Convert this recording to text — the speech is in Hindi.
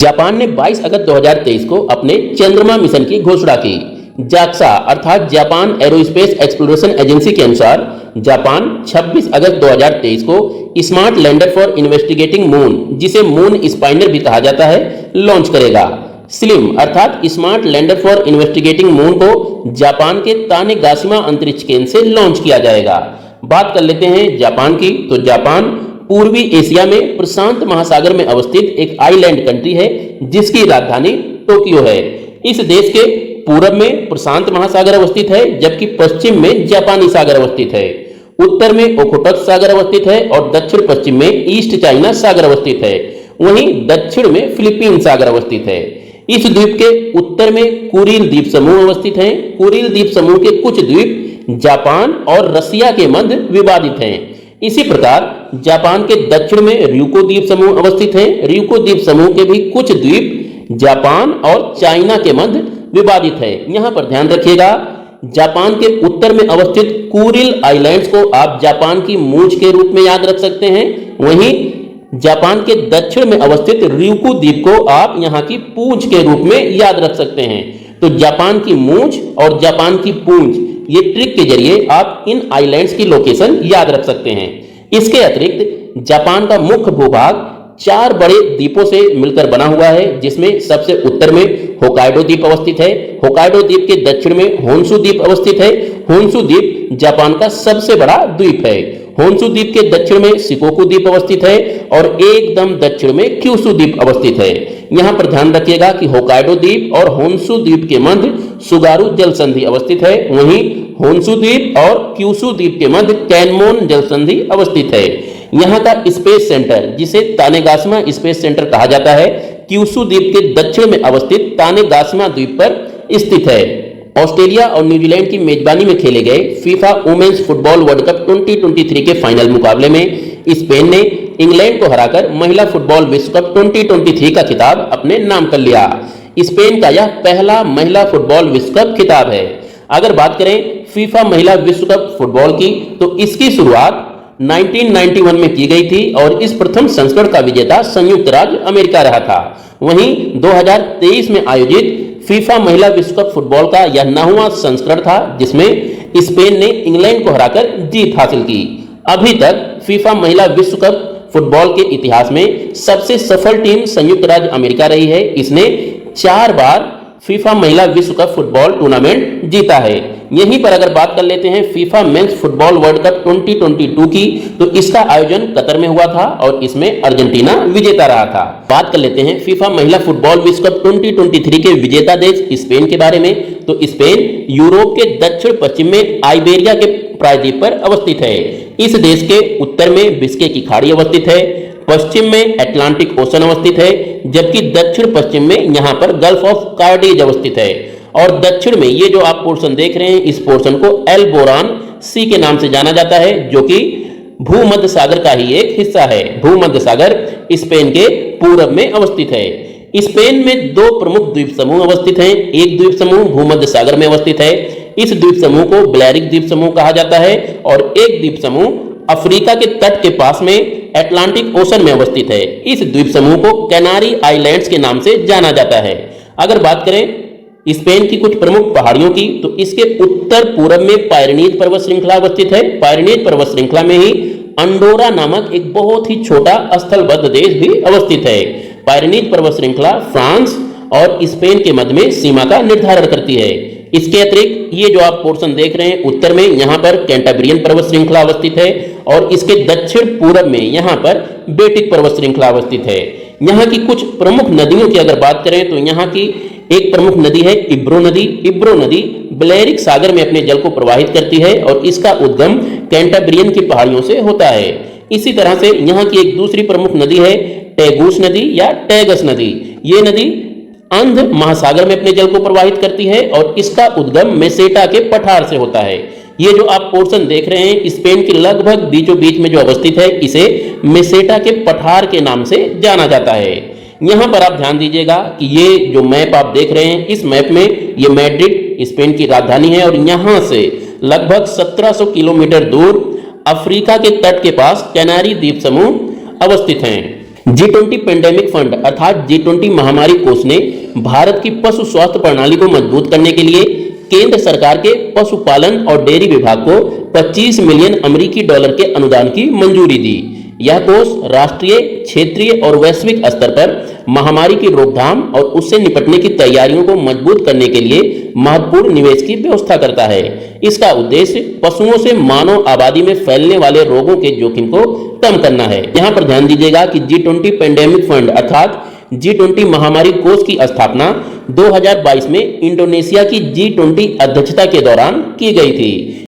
जापान ने 22 अगस्त 2023 को अपने चंद्रमा मिशन की घोषणा की। जाक्सा अर्थात जापान एरोस्पेस एक्सप्लोरेशन एजेंसी के अनुसार जापान 26 अगस्त 2023 को smart lander for investigating moon, जिसे मून स्पाइनर भी कहा जाता है, लॉन्च करेगा। स्लिम अर्थात smart lander for investigating moon को जापान के तानेगाशिमा अंतरिक्ष केंद्र से लॉन्च किया जाएगा। बात कर लेते हैं जापान की, तो जापान पूर्वी एशिया में प्रशांत महासागर में अवस्थित एक आइलैंड कंट्री है, जिसकी राजधानी टोक्यो है। इस देश के पूरब में प्रशांत महासागर अवस्थित है, जबकि पश्चिम में जापानी सागर अवस्थित है। उत्तर में ओखोटक सागर अवस्थित है और दक्षिण पश्चिम में ईस्ट चाइना सागर अवस्थित है। वहीं दक्षिण में फिलीपीन सागर अवस्थित है। इस द्वीप के उत्तर में कुरिल द्वीप समूह अवस्थित है। कुरिल द्वीप समूह के कुछ द्वीप जापान और रसिया के मध्य विवादित हैं। इसी प्रकार जापान के दक्षिण में ryukyu द्वीप समूह अवस्थित है। ryukyu द्वीप समूह के भी कुछ द्वीप जापान और चाइना के मध्य विवादित है। यहां पर ध्यान रखिएगा, जापान के उत्तर में अवस्थित कुरिल आइलैंड्स को आप जापान की मूंछ के रूप में याद रख सकते हैं। वहीं जापान के दक्षिण में अवस्थित ryukyu द्वीप को आप यहां की पूंछ के रूप में याद रख सकते हैं। तो जापान की मूंछ और जापान की पूंछ, ये ट्रिक के जरिए आप इन आइलैंड्स की लोकेशन याद रख सकते हैं। इसके अतिरिक्त जापान का मुख्य भूभाग 4 बड़े द्वीपों से मिलकर बना हुआ है, जिसमें सबसे उत्तर में होकाइडो द्वीप अवस्थित है। होकाइडो द्वीप के दक्षिण में होन्शु द्वीप अवस्थित है। होन्शु द्वीप जापान का सबसे बड़ा द्वीप है। होन्शु द्वीप के दक्षिण में शिकोकू द्वीप अवस्थित है और एकदम दक्षिण में क्यूशु द्वीप अवस्थित है। यहां पर ध्यान रखिएगा कि होकाइडो द्वीप और होन्शु द्वीप के मध्य सुगारू जल संधि अवस्थित है। वहीं होन्शु द्वीप और क्यूशु द्वीप के मध्य कैनमोन जल संधि अवस्थित है। यहां का स्पेस सेंटर, जिसे तानेगाशिमा स्पेस सेंटर कहा जाता है, क्यूशु द्वीप के दक्षिण में अवस्थित तानेगाशिमा द्वीप पर स्थित है। ऑस्ट्रेलिया और न्यूजीलैंड की मेजबानी में खेले गए FIFA women's football world cup 2023 के फाइनल मुकाबले में स्पेन ने इंग्लैंड को हराकर महिला फुटबॉल विश्व कप 2023 का खिताब अपने नाम कर लिया। स्पेन का यह पहला महिला फुटबॉल विश्व कप खिताब है। अगर बात करें फीफा महिला विश्व कप फुटबॉल की, तो इसकी शुरुआत 1991 में की गई थी और इस प्रथम संस्करण का विजेता संयुक्त राज्य अमेरिका रहा था। वहीं 2023 में आयोजित फीफा महिला विश्व कप फुटबॉल का यह 9वां संस्करण था, जिसमें स्पेन ने इंग्लैंड को हराकर जीत हासिल की। अभी तक फीफा महिला विश्व कप फुटबॉल के इतिहास में सबसे सफल टीम संयुक्त राज्य अमेरिका रही है। इसने 4 बार फीफा महिला विश्व कप फुटबॉल टूर्नामेंट जीता है। यहीं पर अगर बात कर लेते हैं FIFA mains football world cup 2022 की, तो इसका आयोजन कतर में हुआ था और इसमें अर्जेंटीना विजेता रहा था। बात कर लेते हैं फीफा महिला फुटबॉल विश्व कप 2023 के विजेता देश स्पेन के बारे में, तो स्पेन यूरोप के दक्षिण पश्चिम में आइबेरिया के प्रायद्वीप पर अवस्थित है। इस देश के उत्तर में बिस्के की खाड़ी अवस्थित है, पश्चिम में अटलांटिक ओशन अवस्थित है, जबकि दक्षिण पश्चिम में यहाँ पर गल्फ ऑफ कार्डिज अवस्थित है। और दक्षिण में ये जो आप पोर्शन देख रहे हैं, इस पोर्शन को एल्बोरान सी के नाम से जाना जाता है, जो कि भूमध्य सागर का ही एक हिस्सा है। भूमध्य सागर स्पेन के पूरब में अवस्थित है। स्पेन में 2 प्रमुख द्वीप समूह अवस्थित हैं। एक द्वीप समूह भूमध्य सागर में अवस्थित है, इस द्वीप समूह को ब्लेरिक द्वीप समूह कहा जाता है, और एक द्वीप समूह अफ्रीका के तट के पास में अटलांटिक ओशन में अवस्थित है। इस द्वीप समूह को कैनारी आइलैंड्स के नाम से जाना जाता है। अगर बात करें स्पेन की कुछ प्रमुख पहाड़ियों की, तो इसके उत्तर पूरब में पायरेनीज पर्वत श्रृंखला अवस्थित है। पायरेनीज पर्वत श्रृंखला में ही अंडोरा नामक एक बहुत ही छोटा स्थलबद्ध देश भी अवस्थित है। पायरेनीज पर्वत श्रृंखला फ्रांस और स्पेन के मध्य में सीमा का निर्धारण करती है। इसके अतिरिक्त ये जो आप पोर्शन देख रहे हैं उत्तर में, यहाँ पर कैंटाब्रियन पर्वत श्रृंखला अवस्थित है और इसके दक्षिण पूरब में यहाँ पर बेटिक पर्वत श्रृंखला अवस्थित है। यहाँ की कुछ प्रमुख नदियों की अगर बात करें, तो यहाँ की एक प्रमुख नदी है इब्रो नदी। इब्रो नदी ब्लेरिक सागर में अपने जल को प्रवाहित करती है और इसका उद्गम कैंटाब्रियन की पहाड़ियों से होता है। इसी तरह से यहाँ की एक दूसरी प्रमुख नदी है टैगूस नदी या टैगस नदी। ये नदी अंध महासागर में अपने जल को प्रवाहित करती है और इसका उद्गम मेसेटा के पठार से होता है। ये जो आप पोर्शन देख रहे हैं स्पेन के लगभग बीचों बीच में जो अवस्थित है, इसे मेसेटा के पठार के नाम से जाना जाता है। यहाँ पर आप ध्यान दीजिएगा कि ये जो मैप आप देख रहे हैं, इस मैप में ये मैड्रिड स्पेन की राजधानी है और यहाँ से लगभग 1700 किलोमीटर दूर अफ्रीका के तट के पास कैनारी द्वीप समूह अवस्थित हैं। G20 पेंडेमिक फंड अर्थात G20 महामारी कोष ने भारत की पशु स्वास्थ्य प्रणाली को मजबूत करने के लिए केंद्र सरकार के पशुपालन और डेयरी विभाग को 25 मिलियन अमेरिकी डॉलर के अनुदान की मंजूरी दी। यह कोष राष्ट्रीय, क्षेत्रीय और वैश्विक स्तर पर महामारी की रोकथाम और उससे निपटने की तैयारियों को मजबूत करने के लिए महत्वपूर्ण निवेश की व्यवस्था करता है। इसका उद्देश्य पशुओं से मानव आबादी में फैलने वाले रोगों के जोखिम को कम करना है। यहाँ पर ध्यान दीजिएगा कि G20 पेंडेमिक फंड अर्थात G20 महामारी कोष की स्थापना 2022 में इंडोनेशिया की G20 अध्यक्षता के दौरान की गई थी।